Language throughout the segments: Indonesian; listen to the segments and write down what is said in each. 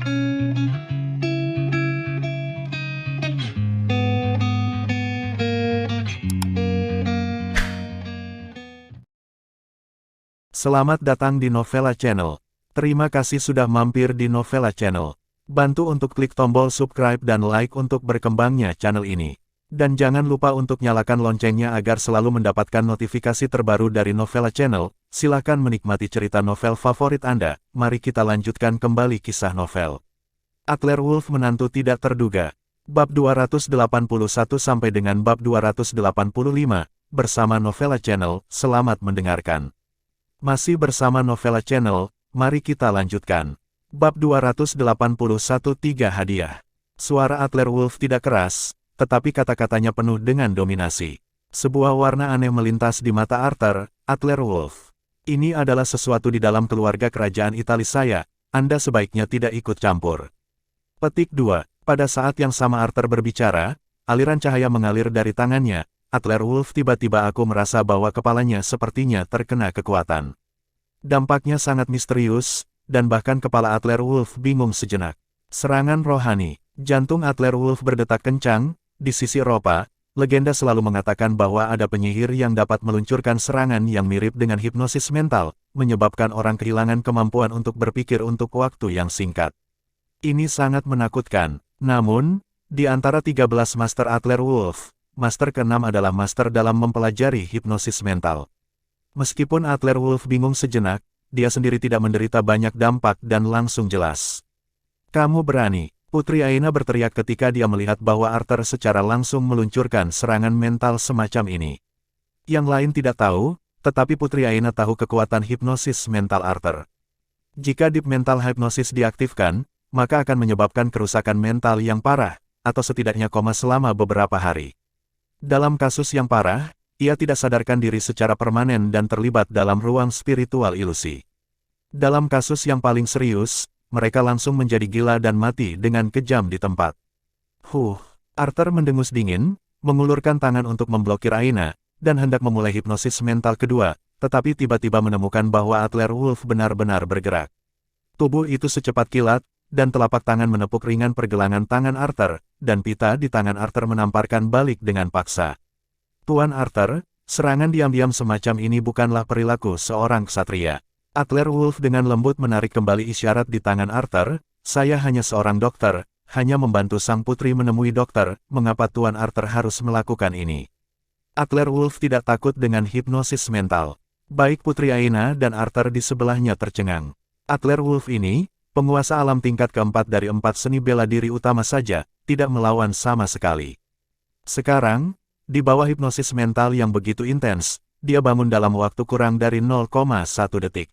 Selamat datang di Novella Channel. Terima kasih sudah mampir di Novella Channel. Bantu untuk klik tombol subscribe dan like untuk berkembangnya channel ini. Dan jangan lupa untuk nyalakan loncengnya agar selalu mendapatkan notifikasi terbaru dari Novella Channel. Silakan menikmati cerita novel favorit Anda. Mari kita lanjutkan kembali kisah novel Adler Wolf menantu tidak terduga. Bab 281 sampai dengan bab 285, bersama Novella Channel. Selamat mendengarkan. Masih bersama Novella Channel, mari kita lanjutkan. Bab 281, 3 hadiah. Suara Adler Wolf tidak keras, tetapi kata-katanya penuh dengan dominasi. Sebuah warna aneh melintas di mata Arthur. Adler Wolf, ini adalah sesuatu di dalam keluarga kerajaan Italia saya, Anda sebaiknya tidak ikut campur. Petik 2. Pada saat yang sama Arthur berbicara, aliran cahaya mengalir dari tangannya. Adler Wolf, tiba-tiba aku merasa bahwa kepalanya sepertinya terkena kekuatan. Dampaknya sangat misterius, dan bahkan kepala Adler Wolf bingung sejenak. Serangan rohani. Jantung Adler Wolf berdetak kencang. Di sisi Eropa, legenda selalu mengatakan bahwa ada penyihir yang dapat meluncurkan serangan yang mirip dengan hipnosis mental, menyebabkan orang kehilangan kemampuan untuk berpikir untuk waktu yang singkat. Ini sangat menakutkan. Namun, di antara 13 master Adler Wolf, Master ke-6 adalah master dalam mempelajari hipnosis mental. Meskipun Adler Wolf bingung sejenak, dia sendiri tidak menderita banyak dampak dan langsung jelas. Kamu berani, Putri Aina berteriak ketika dia melihat bahwa Arthur secara langsung meluncurkan serangan mental semacam ini. Yang lain tidak tahu, tetapi Putri Aina tahu kekuatan hipnosis mental Arthur. Jika Deep Mental Hypnosis diaktifkan, maka akan menyebabkan kerusakan mental yang parah, atau setidaknya koma selama beberapa hari. Dalam kasus yang parah, ia tidak sadarkan diri secara permanen dan terlibat dalam ruang spiritual ilusi. Dalam kasus yang paling serius, mereka langsung menjadi gila dan mati dengan kejam di tempat. Arthur mendengus dingin, mengulurkan tangan untuk memblokir Aina, dan hendak memulai hipnosis mental kedua, tetapi tiba-tiba menemukan bahwa Adler Wolf benar-benar bergerak. Tubuh itu secepat kilat, dan telapak tangan menepuk ringan pergelangan tangan Arthur, dan pita di tangan Arthur menamparkan balik dengan paksa. Tuan Arthur, serangan diam-diam semacam ini bukanlah perilaku seorang ksatria. Adler Wolf dengan lembut menarik kembali isyarat di tangan Arthur. Saya hanya seorang dokter, hanya membantu sang putri menemui dokter. Mengapa Tuan Arthur harus melakukan ini? Adler Wolf tidak takut dengan hipnosis mental. Baik Putri Aina dan Arthur di sebelahnya tercengang. Adler Wolf ini, penguasa alam tingkat keempat dari 4 seni bela diri utama saja, tidak melawan sama sekali. Sekarang, di bawah hipnosis mental yang begitu intens, dia bangun dalam waktu kurang dari 0,1 detik.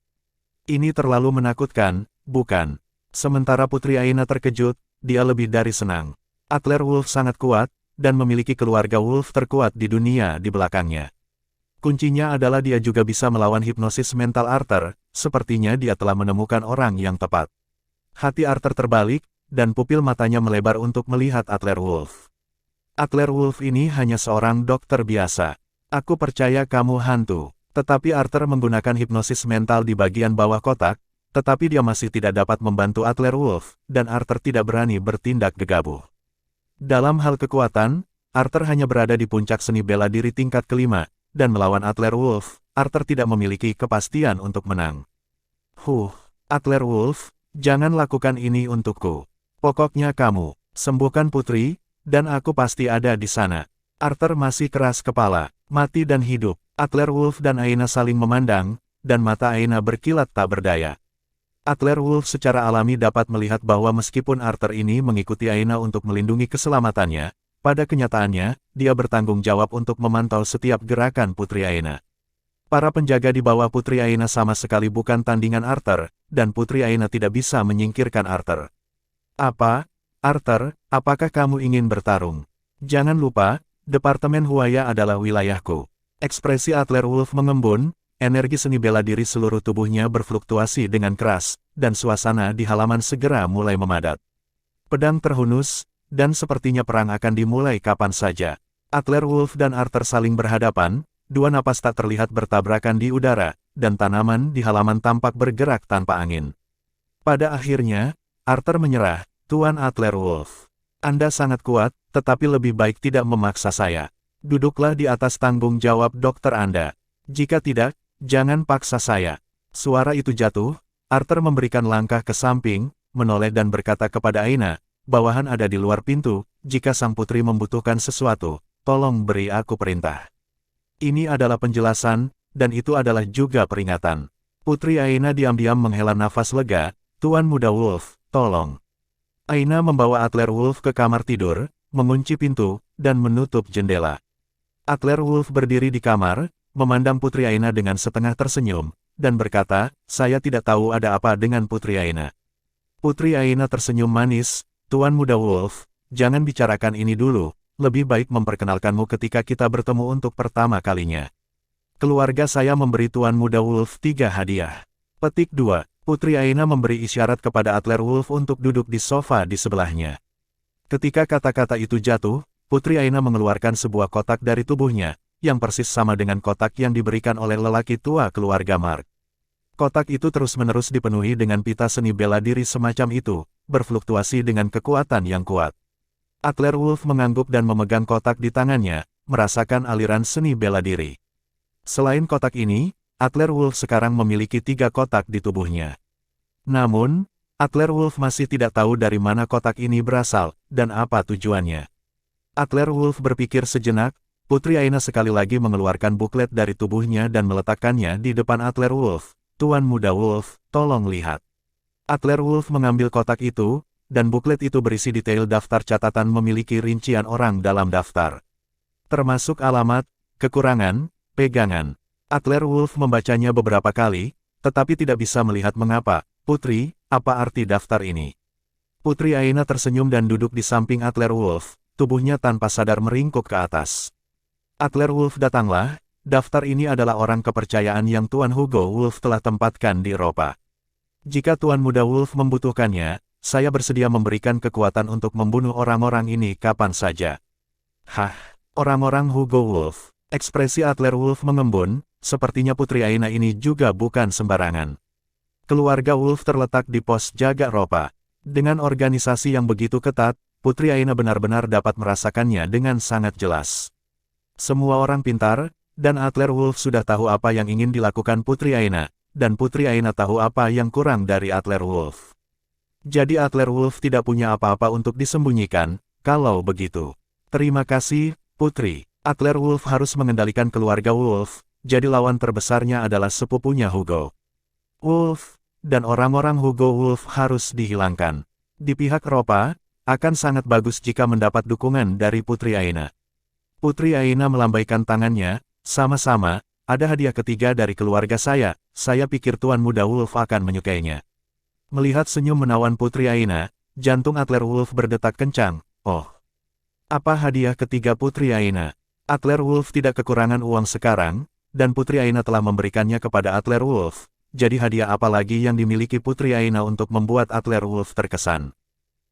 Ini terlalu menakutkan, bukan? Sementara Putri Aina terkejut, dia lebih dari senang. Adler Wolf sangat kuat, dan memiliki keluarga Wolf terkuat di dunia di belakangnya. Kuncinya adalah dia juga bisa melawan hipnosis mental Arthur, sepertinya dia telah menemukan orang yang tepat. Hati Arthur terbalik, dan pupil matanya melebar untuk melihat Adler Wolf. Adler Wolf ini hanya seorang dokter biasa. Aku percaya kamu hantu. Tetapi Arthur menggunakan hipnosis mental di bagian bawah kotak, tetapi dia masih tidak dapat membantu Adler Wolf, dan Arthur tidak berani bertindak gegabah. Dalam hal kekuatan, Arthur hanya berada di puncak seni bela diri tingkat kelima, dan melawan Adler Wolf, Arthur tidak memiliki kepastian untuk menang. Adler Wolf, jangan lakukan ini untukku. Pokoknya kamu, sembuhkan putri, dan aku pasti ada di sana. Arthur masih keras kepala, mati dan hidup. Adler Wolf dan Aina saling memandang, dan mata Aina berkilat tak berdaya. Adler Wolf secara alami dapat melihat bahwa meskipun Arthur ini mengikuti Aina untuk melindungi keselamatannya, pada kenyataannya, dia bertanggung jawab untuk memantau setiap gerakan Putri Aina. Para penjaga di bawah Putri Aina sama sekali bukan tandingan Arthur, dan Putri Aina tidak bisa menyingkirkan Arthur. Apa? Arthur, apakah kamu ingin bertarung? Jangan lupa, Departemen Huaya adalah wilayahku. Ekspresi Adler Wolf mengembun, energi seni bela diri seluruh tubuhnya berfluktuasi dengan keras, dan suasana di halaman segera mulai memadat. Pedang terhunus, dan sepertinya perang akan dimulai kapan saja. Adler Wolf dan Arthur saling berhadapan, dua napas tak terlihat bertabrakan di udara, dan tanaman di halaman tampak bergerak tanpa angin. Pada akhirnya, Arthur menyerah, Tuan Adler Wolf. Anda sangat kuat, tetapi lebih baik tidak memaksa saya. Duduklah di atas tanggung jawab dokter Anda. Jika tidak, jangan paksa saya. Suara itu jatuh, Arthur memberikan langkah ke samping, menoleh dan berkata kepada Aina, bawahan ada di luar pintu, jika sang putri membutuhkan sesuatu, tolong beri aku perintah. Ini adalah penjelasan, dan itu adalah juga peringatan. Putri Aina diam-diam menghela nafas lega, Tuan Muda Wolf, tolong. Aina membawa Adler Wolf ke kamar tidur, mengunci pintu, dan menutup jendela. Adler Wolf berdiri di kamar, memandang Putri Aina dengan setengah tersenyum, dan berkata, saya tidak tahu ada apa dengan Putri Aina. Putri Aina tersenyum manis, Tuan Muda Wolf, jangan bicarakan ini dulu, lebih baik memperkenalkanmu ketika kita bertemu untuk pertama kalinya. Keluarga saya memberi Tuan Muda Wolf 3 hadiah. Petik 2. Putri Aina memberi isyarat kepada Adler Wolf untuk duduk di sofa di sebelahnya. Ketika kata-kata itu jatuh, Putri Aina mengeluarkan sebuah kotak dari tubuhnya, yang persis sama dengan kotak yang diberikan oleh lelaki tua keluarga Mark. Kotak itu terus-menerus dipenuhi dengan pita seni bela diri semacam itu, berfluktuasi dengan kekuatan yang kuat. Adler Wolf mengangguk dan memegang kotak di tangannya, merasakan aliran seni bela diri. Selain kotak ini, Adler Wolf sekarang memiliki 3 kotak di tubuhnya. Namun, Adler Wolf masih tidak tahu dari mana kotak ini berasal, dan apa tujuannya. Adler Wolf berpikir sejenak, Putri Aina sekali lagi mengeluarkan buklet dari tubuhnya dan meletakkannya di depan Adler Wolf. Tuan Muda Wolf, tolong lihat. Adler Wolf mengambil kotak itu, dan buklet itu berisi detail daftar catatan memiliki rincian orang dalam daftar. Termasuk alamat, kekurangan, pegangan. Adler Wolf membacanya beberapa kali, tetapi tidak bisa melihat mengapa. Putri, apa arti daftar ini? Putri Aina tersenyum dan duduk di samping Adler Wolf, tubuhnya tanpa sadar meringkuk ke atas. Adler Wolf datanglah, daftar ini adalah orang kepercayaan yang Tuan Hugo Wolf telah tempatkan di Eropa. Jika Tuan Muda Wolf membutuhkannya, saya bersedia memberikan kekuatan untuk membunuh orang-orang ini kapan saja. Hah, orang-orang Hugo Wolf. Ekspresi Adler Wolf mengembun, sepertinya Putri Aina ini juga bukan sembarangan. Keluarga Wolf terletak di pos jaga Eropa. Dengan organisasi yang begitu ketat, Putri Aina benar-benar dapat merasakannya dengan sangat jelas. Semua orang pintar, dan Adler Wolf sudah tahu apa yang ingin dilakukan Putri Aina, dan Putri Aina tahu apa yang kurang dari Adler Wolf. Jadi Adler Wolf tidak punya apa-apa untuk disembunyikan, kalau begitu. Terima kasih, Putri. Adler Wolf harus mengendalikan keluarga Wolf, jadi lawan terbesarnya adalah sepupunya Hugo Wolf, dan orang-orang Hugo Wolf harus dihilangkan. Di pihak Eropa, akan sangat bagus jika mendapat dukungan dari Putri Aina. Putri Aina melambaikan tangannya, sama-sama, ada hadiah ketiga dari keluarga saya pikir Tuan Muda Wolf akan menyukainya. Melihat senyum menawan Putri Aina, jantung Adler Wolf berdetak kencang. Oh, apa hadiah ketiga Putri Aina? Adler Wolf tidak kekurangan uang sekarang, dan Putri Aina telah memberikannya kepada Adler Wolf, jadi hadiah apa lagi yang dimiliki Putri Aina untuk membuat Adler Wolf terkesan?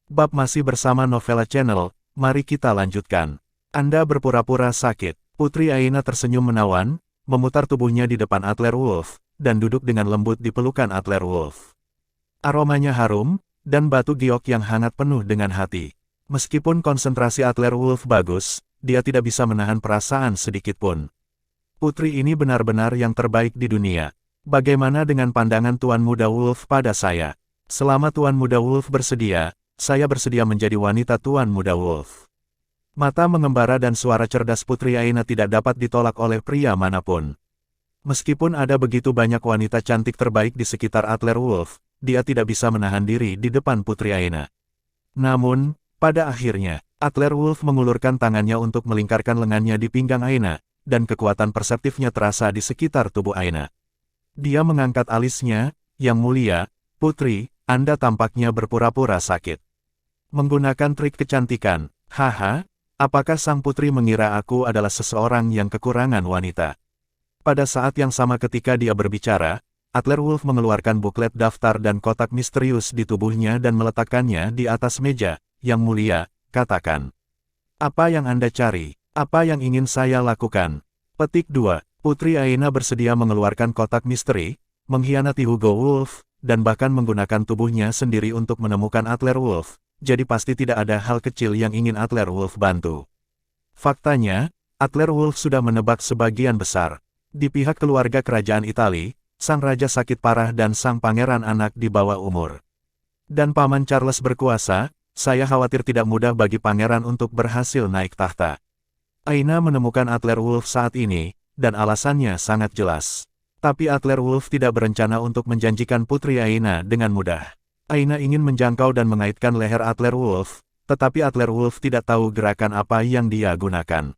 Bab masih bersama Novella Channel, mari kita lanjutkan. Anda berpura-pura sakit. Putri Aina tersenyum menawan, memutar tubuhnya di depan Adler Wolf, dan duduk dengan lembut di pelukan Adler Wolf. Aromanya harum, dan batu giok yang hangat penuh dengan hati. Meskipun konsentrasi Adler Wolf bagus, dia tidak bisa menahan perasaan sedikit pun. Putri ini benar-benar yang terbaik di dunia. Bagaimana dengan pandangan Tuan Muda Wolf pada saya? Selama Tuan Muda Wolf bersedia, saya bersedia menjadi wanita Tuan Muda Wolf. Mata mengembara dan suara cerdas Putri Aina tidak dapat ditolak oleh pria manapun. Meskipun ada begitu banyak wanita cantik terbaik di sekitar Adler Wolf, dia tidak bisa menahan diri di depan Putri Aina. Namun, pada akhirnya, Adler Wolf mengulurkan tangannya untuk melingkarkan lengannya di pinggang Aina, dan kekuatan perseptifnya terasa di sekitar tubuh Aina. Dia mengangkat alisnya, yang mulia, Putri, Anda tampaknya berpura-pura sakit. Menggunakan trik kecantikan, haha, apakah sang putri mengira aku adalah seseorang yang kekurangan wanita? Pada saat yang sama ketika dia berbicara, Adler Wolf mengeluarkan buklet daftar dan kotak misterius di tubuhnya dan meletakkannya di atas meja. Yang mulia, katakan. Apa yang Anda cari? Apa yang ingin saya lakukan? Petik 2. Putri Aina bersedia mengeluarkan kotak misteri, mengkhianati Hugo Wolf, dan bahkan menggunakan tubuhnya sendiri untuk menemukan Adler Wolf, jadi pasti tidak ada hal kecil yang ingin Adler Wolf bantu. Faktanya, Adler Wolf sudah menebak sebagian besar. Di pihak keluarga kerajaan Italia, sang raja sakit parah dan sang pangeran anak di bawah umur. Dan Paman Charles berkuasa, saya khawatir tidak mudah bagi pangeran untuk berhasil naik tahta. Aina menemukan Adler Wolf saat ini, dan alasannya sangat jelas. Tapi Adler Wolf tidak berencana untuk menjanjikan Putri Aina dengan mudah. Aina ingin menjangkau dan mengaitkan leher Adler Wolf, tetapi Adler Wolf tidak tahu gerakan apa yang dia gunakan.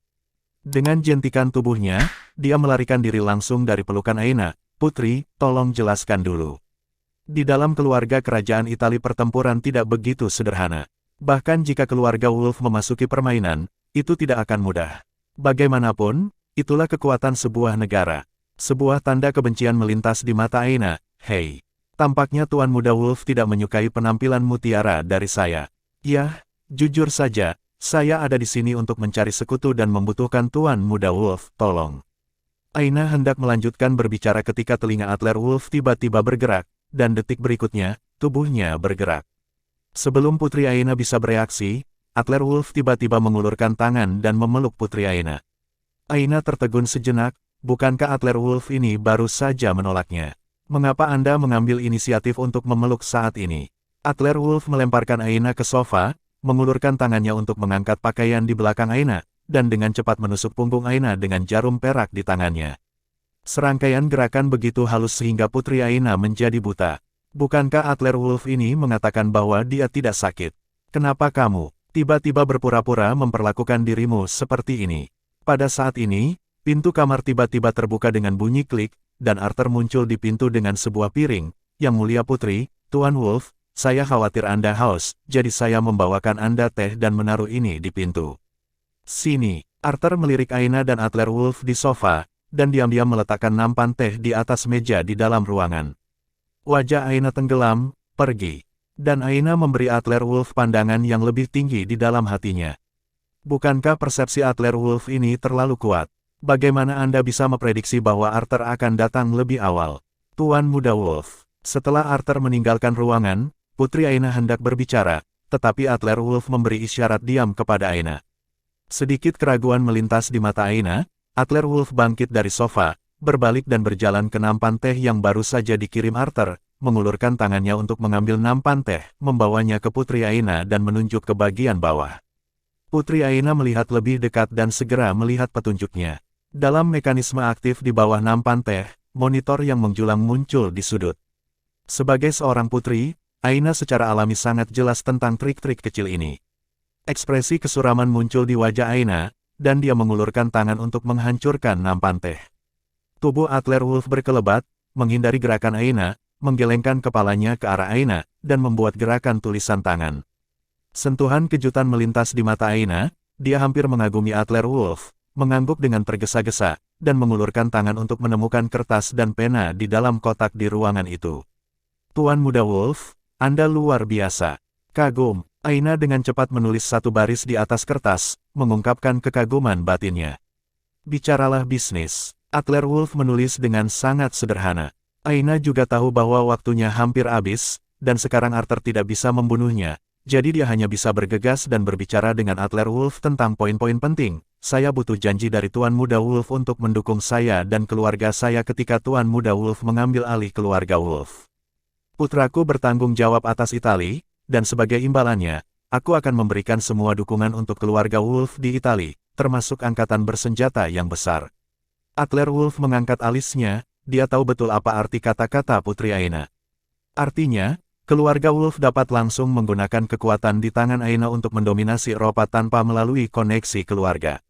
Dengan jentikan tubuhnya, dia melarikan diri langsung dari pelukan Aina. Putri, tolong jelaskan dulu. Di dalam keluarga kerajaan Italia pertempuran tidak begitu sederhana. Bahkan jika keluarga Wolf memasuki permainan, itu tidak akan mudah. Bagaimanapun, itulah kekuatan sebuah negara. Sebuah tanda kebencian melintas di mata Aina. Hei, tampaknya Tuan Muda Wolf tidak menyukai penampilan mutiara dari saya. Yah, jujur saja, saya ada di sini untuk mencari sekutu dan membutuhkan Tuan Muda Wolf, tolong. Aina hendak melanjutkan berbicara ketika telinga Adler Wolf tiba-tiba bergerak, dan detik berikutnya, tubuhnya bergerak. Sebelum Putri Aina bisa bereaksi, Adler Wolf tiba-tiba mengulurkan tangan dan memeluk Putri Aina. Aina tertegun sejenak. Bukankah Adler Wolf ini baru saja menolaknya? Mengapa Anda mengambil inisiatif untuk memeluk saat ini? Adler Wolf melemparkan Aina ke sofa, mengulurkan tangannya untuk mengangkat pakaian di belakang Aina, dan dengan cepat menusuk punggung Aina dengan jarum perak di tangannya. Serangkaian gerakan begitu halus sehingga Putri Aina menjadi buta. Bukankah Adler Wolf ini mengatakan bahwa dia tidak sakit? Kenapa kamu tiba-tiba berpura-pura memperlakukan dirimu seperti ini? Pada saat ini, pintu kamar tiba-tiba terbuka dengan bunyi klik, dan Arthur muncul di pintu dengan sebuah piring. Yang mulia Putri, Tuan Wolf, saya khawatir Anda haus, jadi saya membawakan Anda teh dan menaruh ini di pintu. Sini, Arthur melirik Aina dan Adler Wolf di sofa, dan diam-diam meletakkan nampan teh di atas meja di dalam ruangan. Wajah Aina tenggelam, pergi. Dan Aina memberi Adler Wolf pandangan yang lebih tinggi di dalam hatinya. Bukankah persepsi Adler Wolf ini terlalu kuat? Bagaimana Anda bisa memprediksi bahwa Arthur akan datang lebih awal? Tuan Muda Wolf. Setelah Arthur meninggalkan ruangan, Putri Aina hendak berbicara, tetapi Adler Wolf memberi isyarat diam kepada Aina. Sedikit keraguan melintas di mata Aina, Adler Wolf bangkit dari sofa, berbalik dan berjalan ke nampan teh yang baru saja dikirim Arthur, mengulurkan tangannya untuk mengambil nampan teh, membawanya ke Putri Aina dan menunjuk ke bagian bawah. Putri Aina melihat lebih dekat dan segera melihat petunjuknya. Dalam mekanisme aktif di bawah nampan teh, monitor yang menjulang muncul di sudut. Sebagai seorang putri, Aina secara alami sangat jelas tentang trik-trik kecil ini. Ekspresi kesuraman muncul di wajah Aina, dan dia mengulurkan tangan untuk menghancurkan nampan teh. Tubuh Adler Wolf berkelebat, menghindari gerakan Aina, menggelengkan kepalanya ke arah Aina, dan membuat gerakan tulisan tangan. Sentuhan kejutan melintas di mata Aina, dia hampir mengagumi Adler Wolf, mengangguk dengan tergesa-gesa, dan mengulurkan tangan untuk menemukan kertas dan pena di dalam kotak di ruangan itu. Tuan Muda Wolf, Anda luar biasa. Kagum, Aina dengan cepat menulis satu baris di atas kertas, mengungkapkan kekaguman batinnya. Bicaralah bisnis. Adler Wolf menulis dengan sangat sederhana. Aina juga tahu bahwa waktunya hampir habis, dan sekarang Arthur tidak bisa membunuhnya, jadi dia hanya bisa bergegas dan berbicara dengan Adler Wolf tentang poin-poin penting. Saya butuh janji dari Tuan Muda Wolf untuk mendukung saya dan keluarga saya ketika Tuan Muda Wolf mengambil alih keluarga Wolf. Putraku bertanggung jawab atas Italia, dan sebagai imbalannya, aku akan memberikan semua dukungan untuk keluarga Wolf di Italia, termasuk angkatan bersenjata yang besar. Adler Wolf mengangkat alisnya, dia tahu betul apa arti kata-kata Putri Aina. Artinya, keluarga Wolf dapat langsung menggunakan kekuatan di tangan Aina untuk mendominasi Eropa tanpa melalui koneksi keluarga.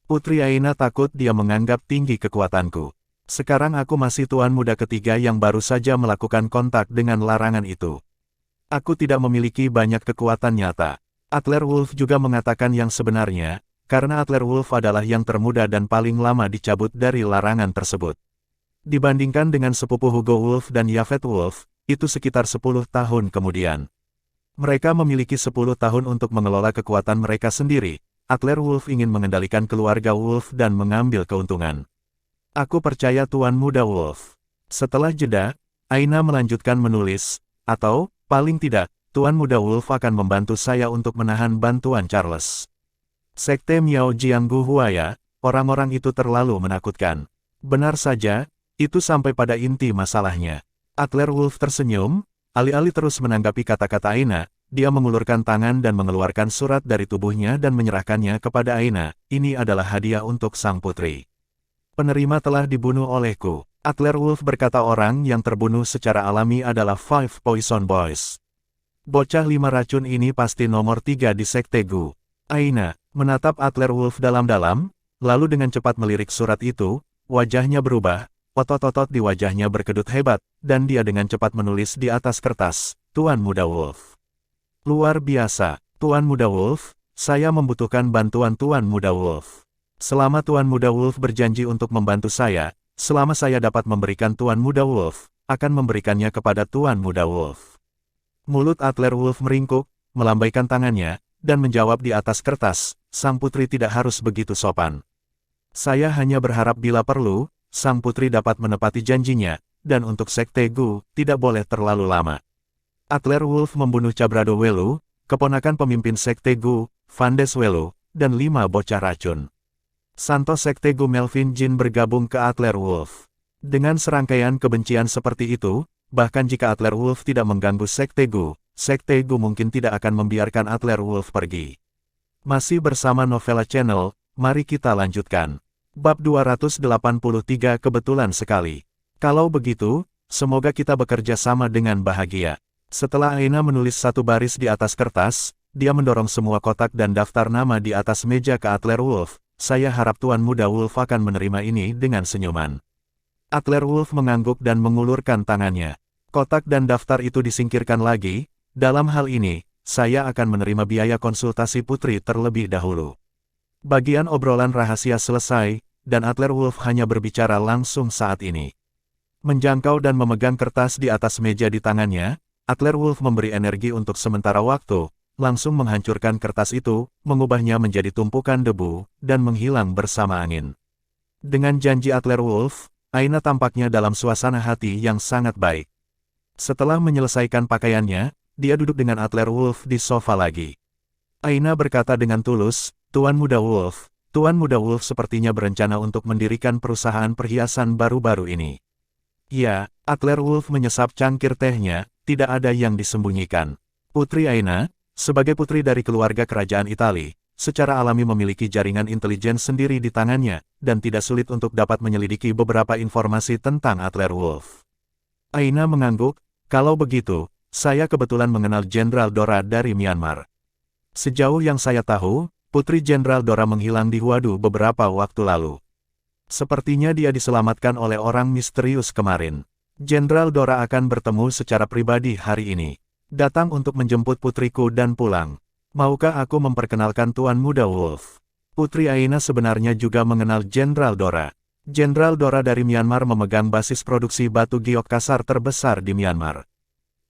Putri Aina takut dia menganggap tinggi kekuatanku. Sekarang aku masih tuan muda ketiga yang baru saja melakukan kontak dengan larangan itu. Aku tidak memiliki banyak kekuatan nyata. Adler Wolf juga mengatakan yang sebenarnya, karena Adler Wolf adalah yang termuda dan paling lama dicabut dari larangan tersebut. Dibandingkan dengan sepupu Hugo Wolf dan Yafet Wolf, itu sekitar 10 tahun kemudian. Mereka memiliki 10 tahun untuk mengelola kekuatan mereka sendiri. Adler Wolf ingin mengendalikan keluarga Wolf dan mengambil keuntungan. Aku percaya Tuan Muda Wolf. Setelah jeda, Aina melanjutkan menulis, atau, paling tidak, Tuan Muda Wolf akan membantu saya untuk menahan bantuan Charles. Sekte Miao Jianggu Huaya, orang-orang itu terlalu menakutkan. Benar saja, itu sampai pada inti masalahnya. Adler Wolf tersenyum, alih-alih terus menanggapi kata-kata Aina, dia mengulurkan tangan dan mengeluarkan surat dari tubuhnya dan menyerahkannya kepada Aina. Ini adalah hadiah untuk sang putri. Penerima telah dibunuh olehku. Adler Wolf berkata orang yang terbunuh secara alami adalah Five Poison Boys. Bocah 5 racun ini pasti nomor 3 di Sekte Gu. Aina menatap Adler Wolf dalam-dalam, lalu dengan cepat melirik surat itu, wajahnya berubah, otot-otot di wajahnya berkedut hebat, dan dia dengan cepat menulis di atas kertas, Tuan Muda Wolf. Luar biasa, Tuan Muda Wolf, saya membutuhkan bantuan Tuan Muda Wolf. Selama Tuan Muda Wolf berjanji untuk membantu saya, selama saya dapat memberikan Tuan Muda Wolf, akan memberikannya kepada Tuan Muda Wolf. Mulut Adler Wolf meringkuk, melambaikan tangannya, dan menjawab di atas kertas, sang putri tidak harus begitu sopan. Saya hanya berharap bila perlu, sang putri dapat menepati janjinya, dan untuk Sekte Gu, tidak boleh terlalu lama. Adler Wolf membunuh Cabrado Welu, keponakan pemimpin Sekte Gu, Vandes Welu, dan 5 bocah racun. Santo Sekte Gu Melvin Jin bergabung ke Adler Wolf. Dengan serangkaian kebencian seperti itu, bahkan jika Adler Wolf tidak mengganggu Sekte Gu mungkin tidak akan membiarkan Adler Wolf pergi. Masih bersama Novella Channel, mari kita lanjutkan. Bab 283 kebetulan sekali. Kalau begitu, semoga kita bekerja sama dengan bahagia. Setelah Aina menulis satu baris di atas kertas, dia mendorong semua kotak dan daftar nama di atas meja ke Adler Wolf. Saya harap Tuan Muda Wolf akan menerima ini dengan senyuman. Adler Wolf mengangguk dan mengulurkan tangannya. Kotak dan daftar itu disingkirkan lagi. Dalam hal ini, saya akan menerima biaya konsultasi putri terlebih dahulu. Bagian obrolan rahasia selesai, dan Adler Wolf hanya berbicara langsung saat ini. Menjangkau dan memegang kertas di atas meja di tangannya, Adler Wolf memberi energi untuk sementara waktu, langsung menghancurkan kertas itu, mengubahnya menjadi tumpukan debu, dan menghilang bersama angin. Dengan janji Adler Wolf, Aina tampaknya dalam suasana hati yang sangat baik. Setelah menyelesaikan pakaiannya, dia duduk dengan Adler Wolf di sofa lagi. Aina berkata dengan tulus, Tuan Muda Wolf sepertinya berencana untuk mendirikan perusahaan perhiasan baru-baru ini. Ya, Adler Wolf menyesap cangkir tehnya, tidak ada yang disembunyikan. Putri Aina, sebagai putri dari keluarga kerajaan Italia, secara alami memiliki jaringan intelijen sendiri di tangannya, dan tidak sulit untuk dapat menyelidiki beberapa informasi tentang Adler Wolf. Aina mengangguk, kalau begitu, saya kebetulan mengenal Jenderal Dora dari Myanmar. Sejauh yang saya tahu, Putri Jenderal Dora menghilang di Huadu beberapa waktu lalu. Sepertinya dia diselamatkan oleh orang misterius kemarin. Jenderal Dora akan bertemu secara pribadi hari ini. Datang untuk menjemput putriku dan pulang. Maukah aku memperkenalkan Tuan Muda Wolf? Putri Aina sebenarnya juga mengenal Jenderal Dora. Jenderal Dora dari Myanmar memegang basis produksi batu giok kasar terbesar di Myanmar.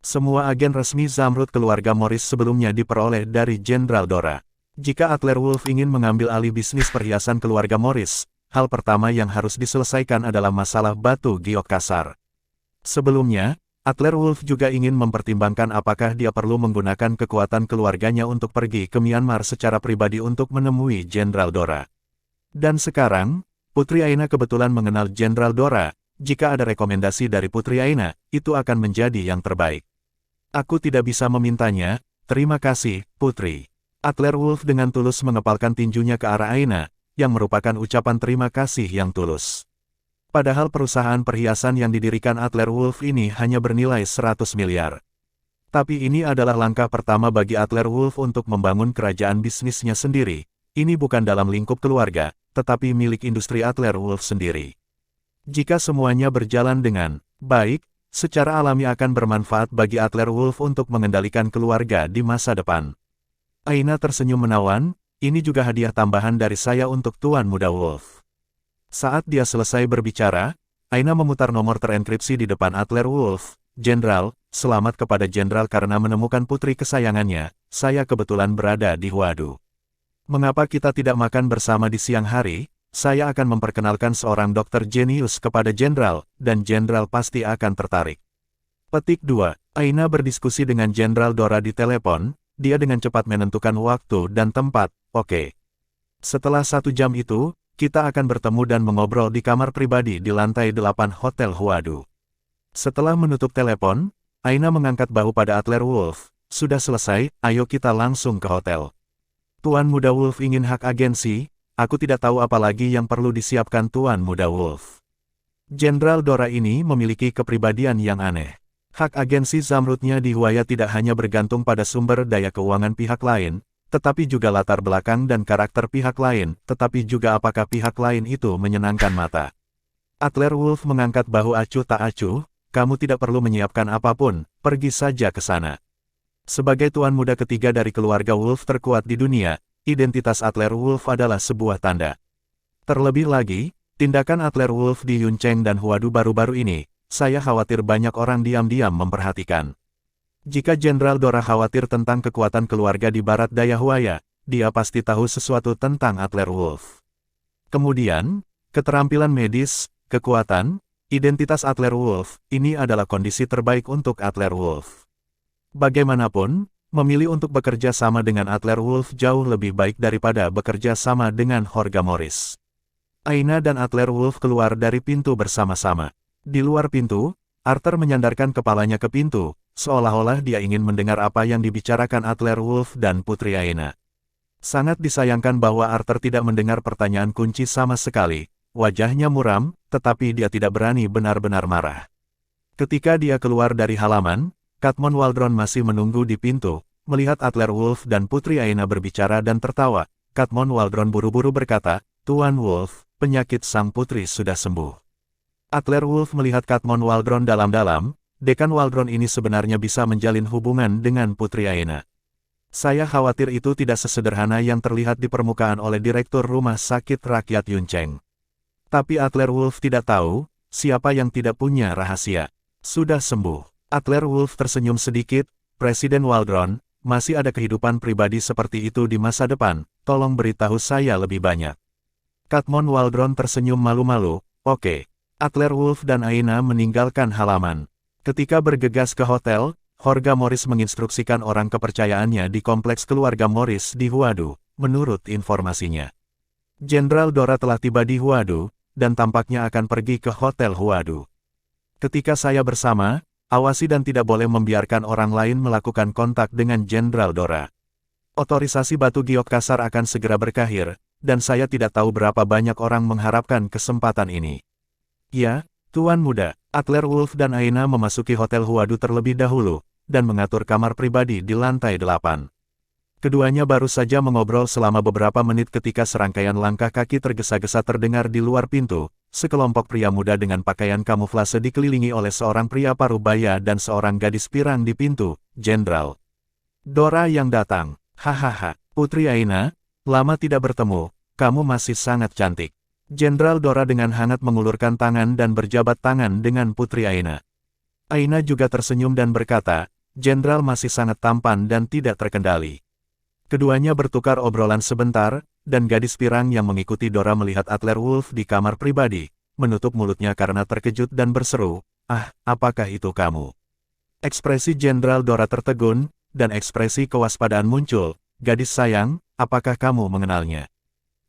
Semua agen resmi Zamrud keluarga Morris sebelumnya diperoleh dari Jenderal Dora. Jika Adler Wolf ingin mengambil alih bisnis perhiasan keluarga Morris, hal pertama yang harus diselesaikan adalah masalah batu giok kasar. Sebelumnya, Adler Wolf juga ingin mempertimbangkan apakah dia perlu menggunakan kekuatan keluarganya untuk pergi ke Myanmar secara pribadi untuk menemui Jenderal Dora. Dan sekarang, Putri Aina kebetulan mengenal Jenderal Dora. Jika ada rekomendasi dari Putri Aina, itu akan menjadi yang terbaik. Aku tidak bisa memintanya, terima kasih, Putri. Adler Wolf dengan tulus mengepalkan tinjunya ke arah Aina, yang merupakan ucapan terima kasih yang tulus. Padahal perusahaan perhiasan yang didirikan Adler Wolf ini hanya bernilai 100 miliar. Tapi ini adalah langkah pertama bagi Adler Wolf untuk membangun kerajaan bisnisnya sendiri. Ini bukan dalam lingkup keluarga, tetapi milik industri Adler Wolf sendiri. Jika semuanya berjalan dengan baik, secara alami akan bermanfaat bagi Adler Wolf untuk mengendalikan keluarga di masa depan. Aina tersenyum menawan, ini juga hadiah tambahan dari saya untuk Tuan Muda Wolf. Saat dia selesai berbicara, Aina memutar nomor terenkripsi di depan Adler Wolf. Jenderal, selamat kepada Jenderal karena menemukan putri kesayangannya, saya kebetulan berada di Huadu. Mengapa kita tidak makan bersama di siang hari? Saya akan memperkenalkan seorang dokter jenius kepada Jenderal, dan Jenderal pasti akan tertarik. Petik 2. Aina berdiskusi dengan Jenderal Dora di telepon, dia dengan cepat menentukan waktu dan tempat, oke. Setelah 1 jam itu, kita akan bertemu dan mengobrol di kamar pribadi di lantai 8 Hotel Huadu. Setelah menutup telepon, Aina mengangkat bahu pada Adler Wolf. Sudah selesai, ayo kita langsung ke hotel. Tuan Muda Wolf ingin hak agensi, aku tidak tahu apa lagi yang perlu disiapkan Tuan Muda Wolf. Jenderal Dora ini memiliki kepribadian yang aneh. Hak agensi Zamrudnya di Huaya tidak hanya bergantung pada sumber daya keuangan pihak lain, tetapi juga latar belakang dan karakter pihak lain, tetapi juga apakah pihak lain itu menyenangkan mata. Adler Wolf mengangkat bahu acuh tak acuh, kamu tidak perlu menyiapkan apapun, pergi saja ke sana. Sebagai tuan muda ketiga dari keluarga Wolf terkuat di dunia, identitas Adler Wolf adalah sebuah tanda. Terlebih lagi, tindakan Adler Wolf di Yuncheng dan Huadu baru-baru ini, saya khawatir banyak orang diam-diam memperhatikan. Jika Jenderal Dora khawatir tentang kekuatan keluarga di barat daya Huaya, dia pasti tahu sesuatu tentang Adler Wolf. Kemudian, keterampilan medis, kekuatan, identitas Adler Wolf, ini adalah kondisi terbaik untuk Adler Wolf. Bagaimanapun, memilih untuk bekerja sama dengan Adler Wolf jauh lebih baik daripada bekerja sama dengan Jorge Morris. Aina dan Adler Wolf keluar dari pintu bersama-sama. Di luar pintu, Arthur menyandarkan kepalanya ke pintu, seolah-olah dia ingin mendengar apa yang dibicarakan Adler Wolf dan Putri Aina. Sangat disayangkan bahwa Arthur tidak mendengar pertanyaan kunci sama sekali. Wajahnya muram, tetapi dia tidak berani benar-benar marah. Ketika dia keluar dari halaman, Katmon Waldron masih menunggu di pintu, melihat Adler Wolf dan Putri Aina berbicara dan tertawa. Katmon Waldron buru-buru berkata, Tuan Wolf, penyakit sang putri sudah sembuh. Adler Wolf melihat Katmon Waldron dalam-dalam, Dekan Waldron ini sebenarnya bisa menjalin hubungan dengan Putri Aina. Saya khawatir itu tidak sesederhana yang terlihat di permukaan oleh Direktur Rumah Sakit Rakyat Yuncheng. Tapi Adler Wolf tidak tahu, siapa yang tidak punya rahasia. Sudah sembuh. Adler Wolf tersenyum sedikit, Presiden Waldron, masih ada kehidupan pribadi seperti itu di masa depan, tolong beritahu saya lebih banyak. Katmon Waldron tersenyum malu-malu, oke. Adler Wolf dan Aina meninggalkan halaman. Ketika bergegas ke hotel, Jorge Morris menginstruksikan orang kepercayaannya di kompleks keluarga Morris di Huadu, menurut informasinya. Jenderal Dora telah tiba di Huadu, dan tampaknya akan pergi ke Hotel Huadu. Ketika saya bersama, awasi dan tidak boleh membiarkan orang lain melakukan kontak dengan Jenderal Dora. Otorisasi batu giok kasar akan segera berkakhir, dan saya tidak tahu berapa banyak orang mengharapkan kesempatan ini. Ya, Tuan Muda, Adler Wolf dan Aina memasuki Hotel Huadu terlebih dahulu, dan mengatur kamar pribadi di lantai 8. Keduanya baru saja mengobrol selama beberapa menit ketika serangkaian langkah kaki tergesa-gesa terdengar di luar pintu. Sekelompok pria muda dengan pakaian kamuflase dikelilingi oleh seorang pria parubaya dan seorang gadis pirang di pintu. Jenderal Dora yang datang. Hahaha, Putri Aina, lama tidak bertemu, kamu masih sangat cantik. Jenderal Dora dengan hangat mengulurkan tangan dan berjabat tangan dengan Putri Aina. Aina juga tersenyum dan berkata, Jenderal masih sangat tampan dan tidak terkendali. Keduanya bertukar obrolan sebentar, dan gadis pirang yang mengikuti Dora melihat Adler Wolf di kamar pribadi, menutup mulutnya karena terkejut dan berseru, ah, apakah itu kamu? Ekspresi Jenderal Dora tertegun, dan ekspresi kewaspadaan muncul, gadis sayang, apakah kamu mengenalnya?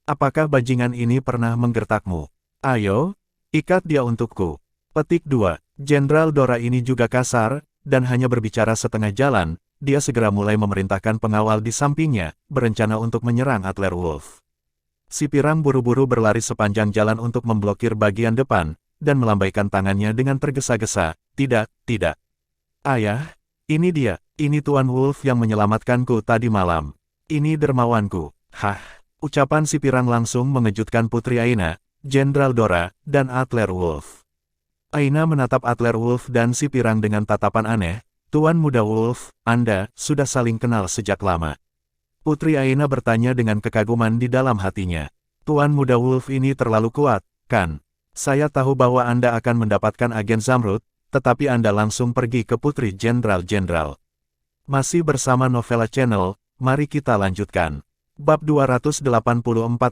Apakah bajingan ini pernah menggertakmu? Ayo, ikat dia untukku. Petik 2. Jenderal Dora ini juga kasar, dan hanya berbicara setengah jalan, dia segera mulai memerintahkan pengawal di sampingnya, berencana untuk menyerang Adler Wolf. Si pirang buru-buru berlari sepanjang jalan untuk memblokir bagian depan, dan melambaikan tangannya dengan tergesa-gesa, tidak. Ayah, ini dia, ini Tuan Wolf yang menyelamatkanku tadi malam. Ini dermawanku, hah. Ucapan si pirang langsung mengejutkan Putri Aina, Jenderal Dora, dan Adler Wolf. Aina menatap Adler Wolf dan si pirang dengan tatapan aneh, Tuan Muda Wolf, Anda sudah saling kenal sejak lama. Putri Aina bertanya dengan kekaguman di dalam hatinya. Tuan Muda Wolf ini terlalu kuat, kan? Saya tahu bahwa Anda akan mendapatkan agen Zamrud, tetapi Anda langsung pergi ke Putri Jenderal. Masih bersama Novella Channel, mari kita lanjutkan. Bab 284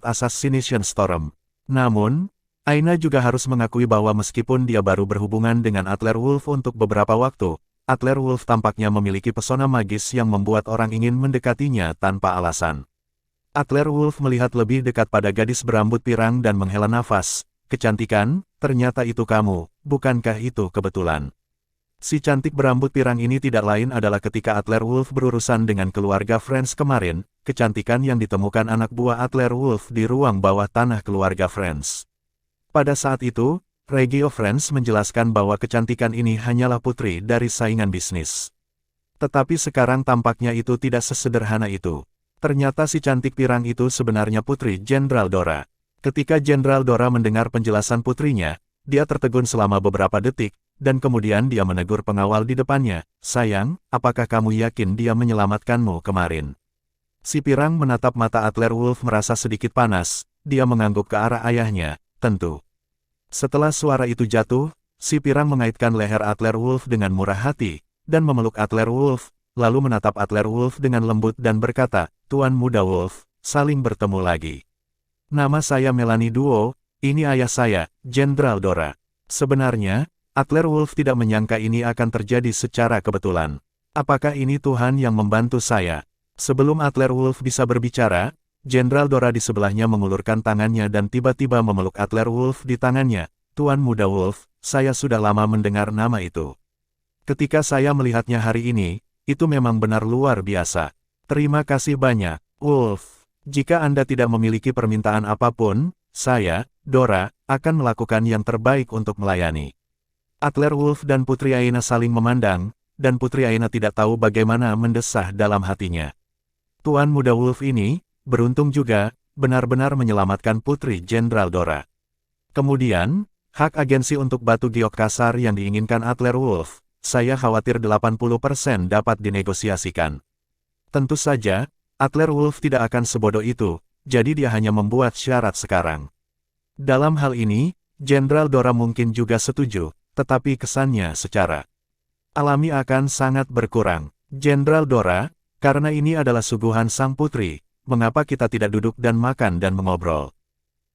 Assassination Storm. Namun, Aina juga harus mengakui bahwa meskipun dia baru berhubungan dengan Adler Wolf untuk beberapa waktu, Adler Wolf tampaknya memiliki pesona magis yang membuat orang ingin mendekatinya tanpa alasan. Adler Wolf melihat lebih dekat pada gadis berambut pirang dan menghela nafas. Kecantikan, ternyata itu kamu, bukankah itu kebetulan? Si cantik berambut pirang ini tidak lain adalah ketika Adler Wolf berurusan dengan keluarga Friends kemarin, kecantikan yang ditemukan anak buah Adler Wolf di ruang bawah tanah keluarga Friends. Pada saat itu, Regio Friends menjelaskan bahwa kecantikan ini hanyalah putri dari saingan bisnis. Tetapi sekarang tampaknya itu tidak sesederhana itu. Ternyata si cantik pirang itu sebenarnya putri Jenderal Dora. Ketika Jenderal Dora mendengar penjelasan putrinya, dia tertegun selama beberapa detik, dan kemudian dia menegur pengawal di depannya, "Sayang, apakah kamu yakin dia menyelamatkanmu kemarin?" Si pirang menatap mata Adler Wolf merasa sedikit panas, dia mengangguk ke arah ayahnya, "Tentu." Setelah suara itu jatuh, si pirang mengaitkan leher Adler Wolf dengan murah hati, dan memeluk Adler Wolf, lalu menatap Adler Wolf dengan lembut dan berkata, "Tuan Muda Wolf, saling bertemu lagi. Nama saya Melanie Duo, ini ayah saya, Jenderal Dora." Sebenarnya, Adler Wolf tidak menyangka ini akan terjadi secara kebetulan. Apakah ini Tuhan yang membantu saya? Sebelum Adler Wolf bisa berbicara, Jenderal Dora di sebelahnya mengulurkan tangannya dan tiba-tiba memeluk Adler Wolf di tangannya. "Tuan Muda Wolf, saya sudah lama mendengar nama itu. Ketika saya melihatnya hari ini, itu memang benar luar biasa. Terima kasih banyak, Wolf. Jika Anda tidak memiliki permintaan apapun, saya, Dora, akan melakukan yang terbaik untuk melayani." Adler Wolf dan Putri Aina saling memandang, dan Putri Aina tidak tahu bagaimana mendesah dalam hatinya. Tuan Muda Wolf ini, beruntung juga, benar-benar menyelamatkan Putri Jenderal Dora. Kemudian, hak agensi untuk batu giok kasar yang diinginkan Adler Wolf, saya khawatir 80% dapat dinegosiasikan. Tentu saja, Adler Wolf tidak akan sebodoh itu, jadi dia hanya membuat syarat sekarang. Dalam hal ini, Jenderal Dora mungkin juga setuju, tetapi kesannya secara alami akan sangat berkurang. "Jenderal Dora, karena ini adalah suguhan sang putri, mengapa kita tidak duduk dan makan dan mengobrol?"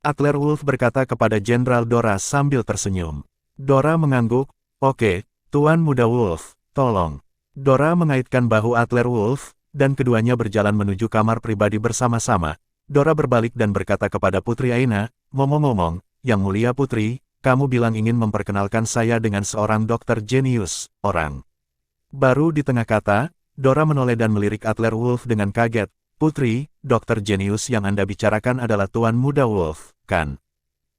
Adler Wolf berkata kepada Jenderal Dora sambil tersenyum. Dora mengangguk, "Oke, Tuan Muda Wolf, tolong." Dora mengaitkan bahu Adler Wolf, dan keduanya berjalan menuju kamar pribadi bersama-sama. Dora berbalik dan berkata kepada Putri Aina, "Ngomong-ngomong, Yang Mulia Putri, kamu bilang ingin memperkenalkan saya dengan seorang dokter jenius, orang." Baru di tengah kata, Dora menoleh dan melirik Adler Wolf dengan kaget. "Putri, dokter jenius yang Anda bicarakan adalah Tuan Muda Wolf, kan?"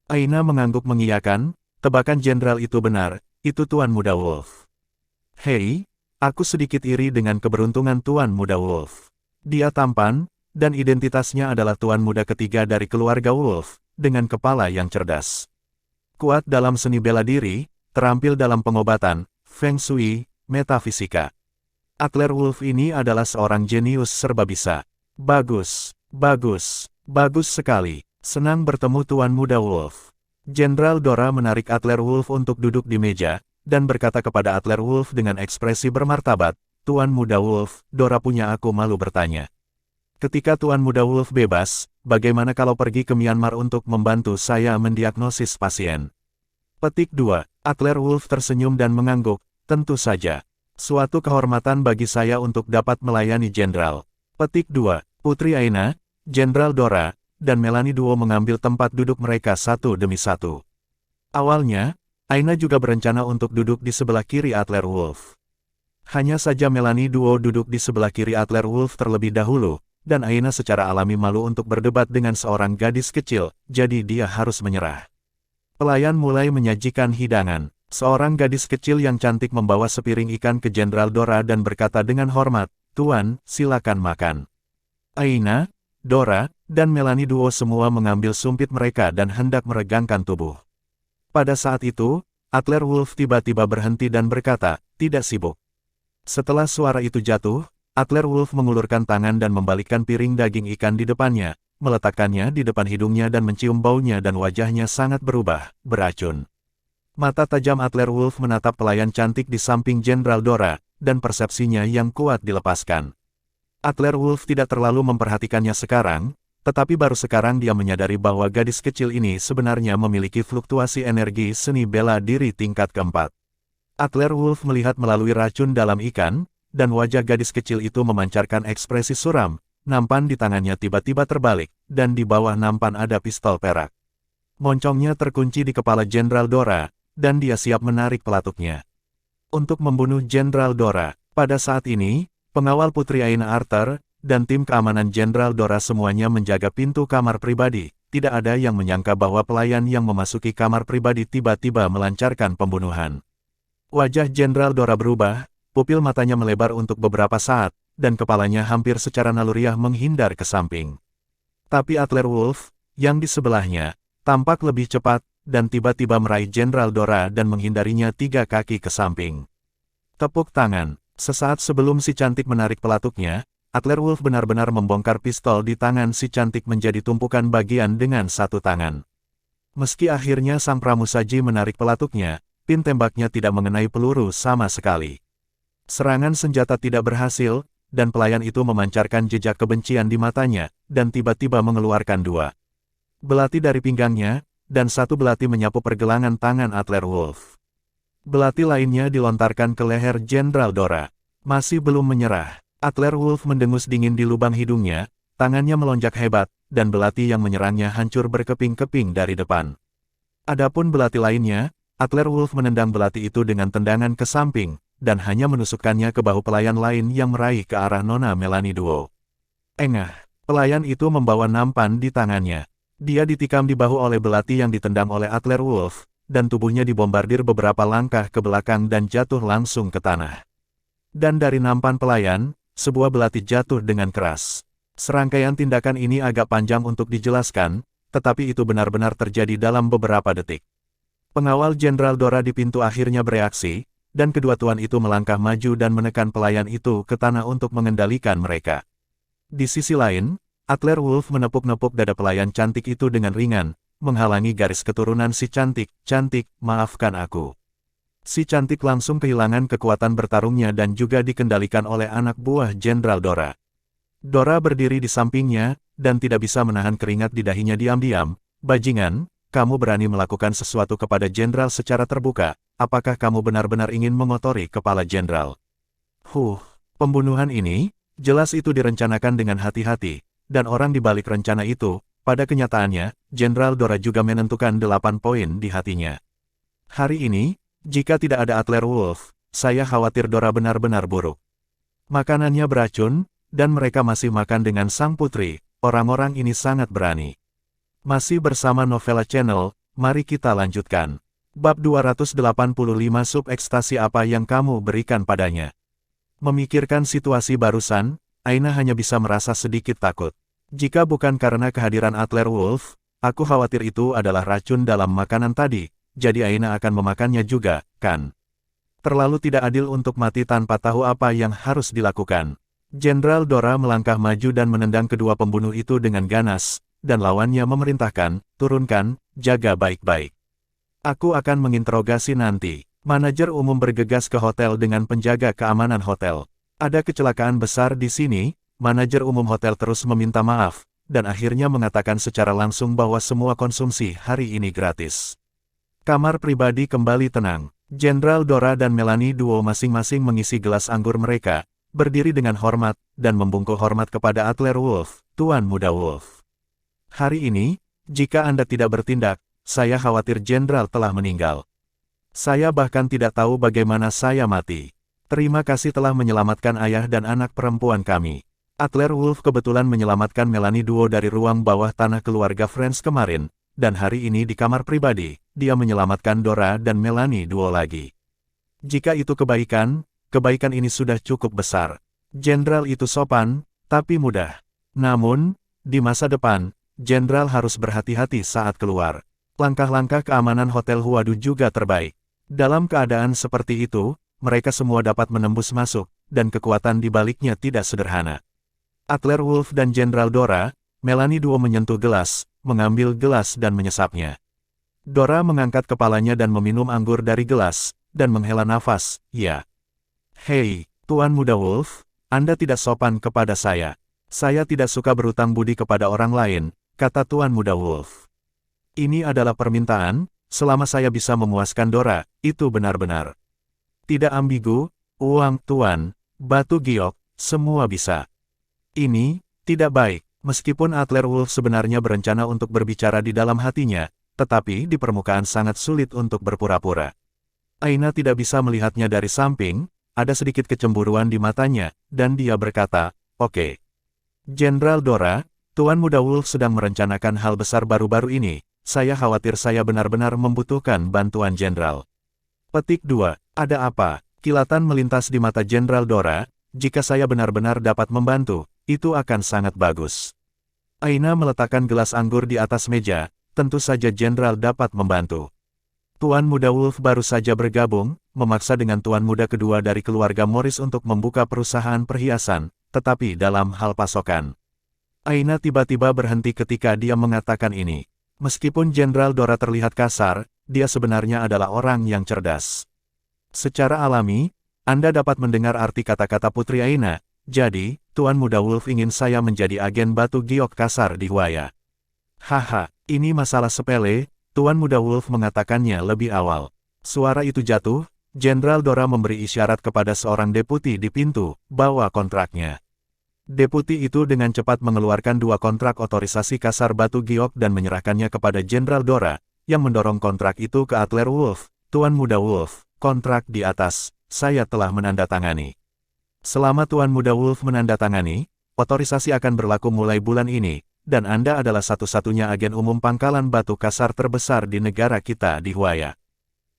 Aina mengangguk mengiyakan, "Tebakan jenderal itu benar, itu Tuan Muda Wolf." "Hei, aku sedikit iri dengan keberuntungan Tuan Muda Wolf. Dia tampan, dan identitasnya adalah Tuan Muda ketiga dari keluarga Wolf, dengan kepala yang cerdas. Kuat dalam seni bela diri, terampil dalam pengobatan, feng shui, metafisika. Adler Wolf ini adalah seorang jenius serba bisa. Bagus, bagus, bagus sekali. Senang bertemu Tuan Muda Wolf." Jenderal Dora menarik Adler Wolf untuk duduk di meja, dan berkata kepada Adler Wolf dengan ekspresi bermartabat, "Tuan Muda Wolf, Dora punya aku malu bertanya. Ketika Tuan Muda Wolf bebas, bagaimana kalau pergi ke Myanmar untuk membantu saya mendiagnosis pasien?" Petik 2. Adler Wolf tersenyum dan mengangguk, "Tentu saja. Suatu kehormatan bagi saya untuk dapat melayani Jenderal." Petik 2. Putri Aina, Jenderal Dora, dan Melanie Duo mengambil tempat duduk mereka satu demi satu. Awalnya, Aina juga berencana untuk duduk di sebelah kiri Adler Wolf. Hanya saja Melanie Duo duduk di sebelah kiri Adler Wolf terlebih dahulu, dan Aina secara alami malu untuk berdebat dengan seorang gadis kecil, jadi dia harus menyerah. Pelayan mulai menyajikan hidangan. Seorang gadis kecil yang cantik membawa sepiring ikan ke Jenderal Dora dan berkata dengan hormat, "Tuan, silakan makan." Aina, Dora, dan Melanie Duo semua mengambil sumpit mereka dan hendak meregangkan tubuh. Pada saat itu, Adler Wolf tiba-tiba berhenti dan berkata, "Tidak sibuk." Setelah suara itu jatuh, Adler Wolf mengulurkan tangan dan membalikkan piring daging ikan di depannya, meletakkannya di depan hidungnya dan mencium baunya dan wajahnya sangat berubah, beracun. Mata tajam Adler Wolf menatap pelayan cantik di samping Jenderal Dora, dan persepsinya yang kuat dilepaskan. Adler Wolf tidak terlalu memperhatikannya sekarang, Tetapi baru sekarang dia menyadari bahwa gadis kecil ini sebenarnya memiliki fluktuasi energi seni bela diri tingkat keempat. Adler Wolf melihat melalui racun dalam ikan, dan wajah gadis kecil itu memancarkan ekspresi suram. Nampan di tangannya tiba-tiba terbalik, dan di bawah nampan ada pistol perak. Moncongnya terkunci di kepala Jenderal Dora, dan dia siap menarik pelatuknya. Untuk membunuh Jenderal Dora, pada saat ini, pengawal Putri Aina Arthur, dan tim keamanan Jenderal Dora semuanya menjaga pintu kamar pribadi. Tidak ada yang menyangka bahwa pelayan yang memasuki kamar pribadi tiba-tiba melancarkan pembunuhan. Wajah Jenderal Dora berubah, pupil matanya melebar untuk beberapa saat, dan kepalanya hampir secara naluriah menghindar ke samping. Tapi Adler Wolf, yang di sebelahnya, tampak lebih cepat, dan tiba-tiba meraih Jenderal Dora dan menghindarinya 3 kaki ke samping. Tepuk tangan. Sesaat sebelum si cantik menarik pelatuknya, Adler Wolf benar-benar membongkar pistol di tangan si cantik menjadi tumpukan bagian dengan satu tangan. Meski akhirnya sang pramusaji menarik pelatuknya, pin tembaknya tidak mengenai peluru sama sekali. Serangan senjata tidak berhasil, dan pelayan itu memancarkan jejak kebencian di matanya, dan tiba-tiba mengeluarkan 2 belati dari pinggangnya, dan 1 belati menyapu pergelangan tangan Adler Wolf. Belati lainnya dilontarkan ke leher Jenderal Dora. Masih belum menyerah. Adler Wolf mendengus dingin di lubang hidungnya, tangannya melonjak hebat, dan belati yang menyerangnya hancur berkeping-keping dari depan. Adapun belati lainnya, Adler Wolf menendang belati itu dengan tendangan ke samping, dan hanya menusukkannya ke bahu pelayan lain yang meraih ke arah Nona Melanie Duo. Engah, pelayan itu membawa nampan di tangannya. Dia ditikam di bahu oleh belati yang ditendang oleh Adler Wolf, dan tubuhnya dibombardir beberapa langkah ke belakang dan jatuh langsung ke tanah. Dan dari nampan pelayan, sebuah belati jatuh dengan keras. Serangkaian tindakan ini agak panjang untuk dijelaskan, tetapi itu benar-benar terjadi dalam beberapa detik. Pengawal Jenderal Dora di pintu akhirnya bereaksi, dan kedua tuan itu melangkah maju dan menekan pelayan itu ke tanah untuk mengendalikan mereka. Di sisi lain, Adler Wolf menepuk-nepuk dada pelayan cantik itu dengan ringan, menghalangi garis keturunan si cantik. "Cantik, maafkan aku." Si cantik langsung kehilangan kekuatan bertarungnya dan juga dikendalikan oleh anak buah Jenderal Dora. Dora berdiri di sampingnya, dan tidak bisa menahan keringat di dahinya diam-diam. "Bajingan, kamu berani melakukan sesuatu kepada Jenderal secara terbuka, apakah kamu benar-benar ingin mengotori kepala Jenderal?" Pembunuhan ini, jelas itu direncanakan dengan hati-hati, dan orang di balik rencana itu, pada kenyataannya, Jenderal Dora juga menentukan 8 poin di hatinya. Hari ini, jika tidak ada Adler Wolf, saya khawatir Dora benar-benar buruk. Makanannya beracun, dan mereka masih makan dengan sang putri. Orang-orang ini sangat berani. Masih bersama Novella Channel, mari kita lanjutkan. Bab 285 Sub-ekstasi apa yang kamu berikan padanya. Memikirkan situasi barusan, Aina hanya bisa merasa sedikit takut. Jika bukan karena kehadiran Adler Wolf, aku khawatir itu adalah racun dalam makanan tadi. Jadi Aina akan memakannya juga, kan? Terlalu tidak adil untuk mati tanpa tahu apa yang harus dilakukan. Jenderal Dora melangkah maju dan menendang kedua pembunuh itu dengan ganas, dan lawannya memerintahkan, "Turunkan, jaga baik-baik. Aku akan menginterogasi nanti." Manajer umum bergegas ke hotel dengan penjaga keamanan hotel. "Ada kecelakaan besar di sini." Manajer umum hotel terus meminta maaf, dan akhirnya mengatakan secara langsung bahwa semua konsumsi hari ini gratis. Kamar pribadi kembali tenang. Jenderal Dora dan Melanie Duo masing-masing mengisi gelas anggur mereka, berdiri dengan hormat, dan membungkuk hormat kepada Adler Wolf, Tuan Muda Wolf. "Hari ini, jika Anda tidak bertindak, saya khawatir Jenderal telah meninggal. Saya bahkan tidak tahu bagaimana saya mati. Terima kasih telah menyelamatkan ayah dan anak perempuan kami." Adler Wolf kebetulan menyelamatkan Melanie Duo dari ruang bawah tanah keluarga Friends kemarin, dan hari ini di kamar pribadi, dia menyelamatkan Dora dan Melanie Duo lagi. Jika itu kebaikan, kebaikan ini sudah cukup besar. Jenderal itu sopan, tapi mudah. Namun, di masa depan, Jenderal harus berhati-hati saat keluar. Langkah-langkah keamanan Hotel Huadu juga terbaik. Dalam keadaan seperti itu, mereka semua dapat menembus masuk, dan kekuatan di baliknya tidak sederhana. Adler Wolf dan Jenderal Dora, Melanie Duo menyentuh gelas, mengambil gelas dan menyesapnya. Dora mengangkat kepalanya dan meminum anggur dari gelas, dan menghela nafas. "Ya. Hei, Tuan Muda Wolf, Anda tidak sopan kepada saya. Saya tidak suka berutang budi kepada orang lain, kata Tuan Muda Wolf. Ini adalah permintaan, selama saya bisa memuaskan Dora, itu benar-benar. Tidak ambigu, uang, Tuan, batu giok, semua bisa. Ini, tidak baik, meskipun Adler Wolf sebenarnya berencana untuk berbicara di dalam hatinya, tetapi di permukaan sangat sulit untuk berpura-pura. Aina tidak bisa melihatnya dari samping, ada sedikit kecemburuan di matanya, dan dia berkata, "Oke. Jenderal Dora, Tuan Muda Wolf sedang merencanakan hal besar baru-baru ini, saya khawatir saya benar-benar membutuhkan bantuan Jenderal." Petik 2. Ada apa? Kilatan melintas di mata Jenderal Dora, jika saya benar-benar dapat membantu, itu akan sangat bagus. Aina meletakkan gelas anggur di atas meja, tentu saja Jenderal dapat membantu. Tuan Muda Wolf baru saja bergabung, memaksa dengan Tuan Muda kedua dari keluarga Morris untuk membuka perusahaan perhiasan, tetapi dalam hal pasokan. Aina tiba-tiba berhenti ketika dia mengatakan ini. Meskipun Jenderal Dora terlihat kasar, dia sebenarnya adalah orang yang cerdas. Secara alami, Anda dapat mendengar arti kata-kata Putri Aina, jadi, Tuan Muda Wolf ingin saya menjadi agen batu giok kasar di Huaya. Haha, ini masalah sepele, Tuan Muda Wolf mengatakannya lebih awal. Suara itu jatuh, Jenderal Dora memberi isyarat kepada seorang deputi di pintu, bawa kontraknya. Deputi itu dengan cepat mengeluarkan 2 kontrak otorisasi kasar batu giok dan menyerahkannya kepada Jenderal Dora, yang mendorong kontrak itu ke Adler Wolf. Tuan Muda Wolf, kontrak di atas, saya telah menandatangani. Selama Tuan Muda Wolf menandatangani, otorisasi akan berlaku mulai bulan ini, dan Anda adalah satu-satunya agen umum pangkalan batu kasar terbesar di negara kita di Huaya.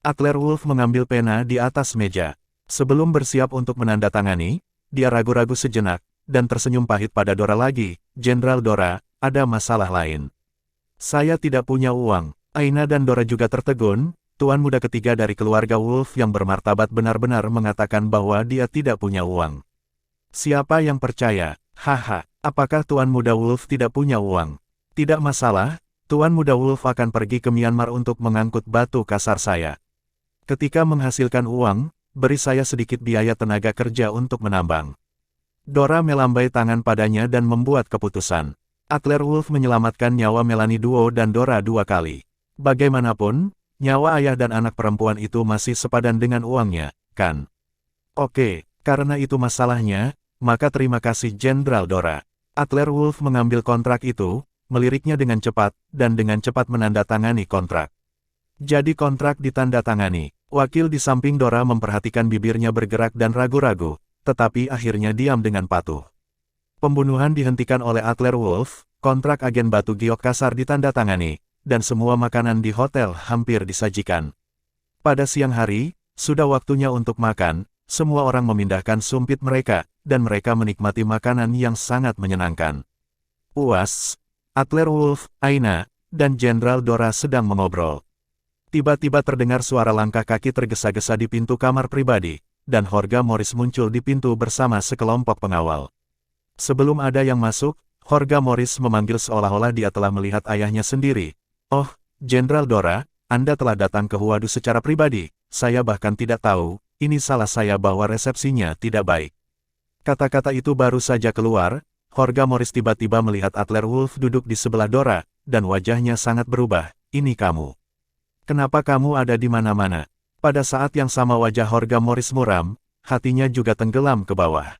Adler Wolf mengambil pena di atas meja. Sebelum bersiap untuk menandatangani, dia ragu-ragu sejenak, dan tersenyum pahit pada Dora lagi. Jenderal Dora, ada masalah lain. Saya tidak punya uang. Aina dan Dora juga tertegun. Tuan Muda ketiga dari keluarga Wolf yang bermartabat benar-benar mengatakan bahwa dia tidak punya uang. Siapa yang percaya? Haha, apakah Tuan Muda Wolf tidak punya uang? Tidak masalah, Tuan Muda Wolf akan pergi ke Myanmar untuk mengangkut batu kasar saya. Ketika menghasilkan uang, beri saya sedikit biaya tenaga kerja untuk menambang. Dora melambai tangan padanya dan membuat keputusan. Adler Wolf menyelamatkan nyawa Melanie Duo dan Dora 2 kali. Bagaimanapun, nyawa ayah dan anak perempuan itu masih sepadan dengan uangnya, kan? Oke, karena itu masalahnya, maka terima kasih Jenderal Dora. Adler Wolf mengambil kontrak itu, meliriknya dengan cepat, dan dengan cepat menandatangani kontrak. Jadi kontrak ditandatangani. Wakil di samping Dora memperhatikan bibirnya bergerak dan ragu-ragu, tetapi akhirnya diam dengan patuh. Pembunuhan dihentikan oleh Adler Wolf, kontrak agen batu giok kasar ditandatangani, dan semua makanan di hotel hampir disajikan. Pada siang hari, sudah waktunya untuk makan, semua orang memindahkan sumpit mereka, dan mereka menikmati makanan yang sangat menyenangkan. Puas, Adler Wolf, Aina, dan Jenderal Dora sedang mengobrol. Tiba-tiba terdengar suara langkah kaki tergesa-gesa di pintu kamar pribadi, dan Jorge Morris muncul di pintu bersama sekelompok pengawal. Sebelum ada yang masuk, Jorge Morris memanggil seolah-olah dia telah melihat ayahnya sendiri. "Oh, Jenderal Dora, Anda telah datang ke Huadu secara pribadi, saya bahkan tidak tahu, ini salah saya bahwa resepsinya tidak baik." Kata-kata itu baru saja keluar, Jorge Morris tiba-tiba melihat Adler Wolf duduk di sebelah Dora, dan wajahnya sangat berubah. "Ini kamu. Kenapa kamu ada di mana-mana?" Pada saat yang sama wajah Jorge Morris muram, hatinya juga tenggelam ke bawah.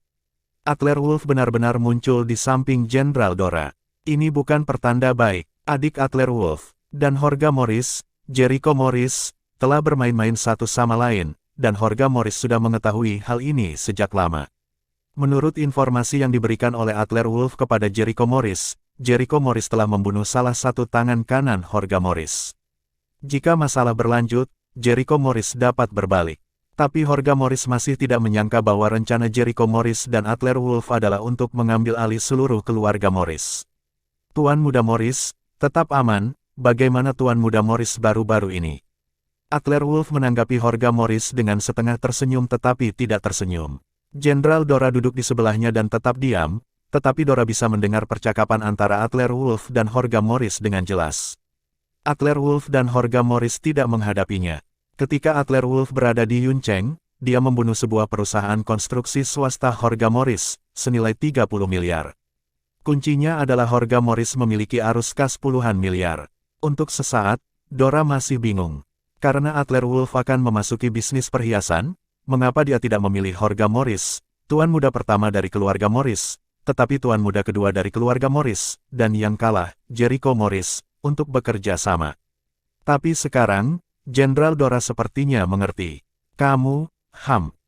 Adler Wolf benar-benar muncul di samping Jenderal Dora. Ini bukan pertanda baik. Adik Adler Wolf, dan Jorge Morris, Jericho Morris, telah bermain-main satu sama lain, dan Jorge Morris sudah mengetahui hal ini sejak lama. Menurut informasi yang diberikan oleh Adler Wolf kepada Jericho Morris telah membunuh salah satu tangan kanan Jorge Morris. Jika masalah berlanjut, Jericho Morris dapat berbalik. Tapi Jorge Morris masih tidak menyangka bahwa rencana Jericho Morris dan Adler Wolf adalah untuk mengambil alih seluruh keluarga Morris. Tuan Muda Morris, tetap aman, bagaimana Tuan Muda Morris baru-baru ini? Adler Wolf menanggapi Jorge Morris dengan setengah tersenyum tetapi tidak tersenyum. Jenderal Dora duduk di sebelahnya dan tetap diam, tetapi Dora bisa mendengar percakapan antara Adler Wolf dan Jorge Morris dengan jelas. Adler Wolf dan Jorge Morris tidak menghadapinya. Ketika Adler Wolf berada di Yuncheng, dia membunuh sebuah perusahaan konstruksi swasta Jorge Morris, senilai 30 miliar. Kuncinya adalah Jorge Morris memiliki arus kas puluhan miliar. Untuk sesaat, Dora masih bingung. Karena Adler Wolf akan memasuki bisnis perhiasan, mengapa dia tidak memilih Jorge Morris, tuan muda pertama dari keluarga Morris, tetapi tuan muda kedua dari keluarga Morris, dan yang kalah, Jericho Morris, untuk bekerja sama. Tapi sekarang, Jenderal Dora sepertinya mengerti. Kamu,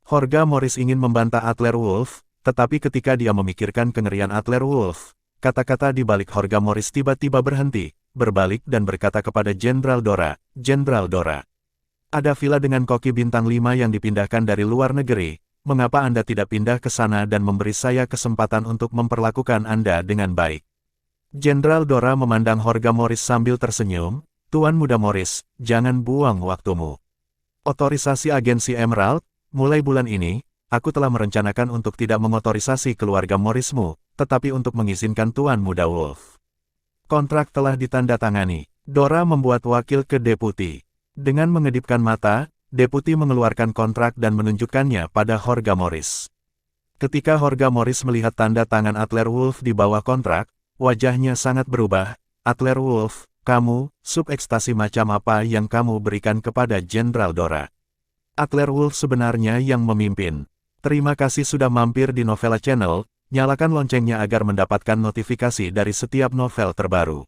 Jorge Morris ingin membantah Adler Wolf, tetapi ketika dia memikirkan kengerian Adler Wolf, kata-kata di balik Jorge Morris tiba-tiba berhenti, berbalik dan berkata kepada Jenderal Dora, Jenderal Dora. Ada villa dengan koki bintang 5 yang dipindahkan dari luar negeri, mengapa Anda tidak pindah ke sana dan memberi saya kesempatan untuk memperlakukan Anda dengan baik? Jenderal Dora memandang Jorge Morris sambil tersenyum, Tuan Muda Morris, jangan buang waktumu. Otorisasi agensi Emerald, mulai bulan ini, aku telah merencanakan untuk tidak mengotorisasi keluarga Morrismu, tetapi untuk mengizinkan Tuan Muda Wolf. Kontrak telah ditandatangani. Dora membuat wakil ke Deputi. Dengan mengedipkan mata, Deputi mengeluarkan kontrak dan menunjukkannya pada Jorge Morris. Ketika Jorge Morris melihat tanda tangan Adler Wolf di bawah kontrak, wajahnya sangat berubah. Adler Wolf, kamu, subekstasi macam apa yang kamu berikan kepada Jenderal Dora? Adler Wolf sebenarnya yang memimpin. Terima kasih sudah mampir di Novella Channel, nyalakan loncengnya agar mendapatkan notifikasi dari setiap novel terbaru.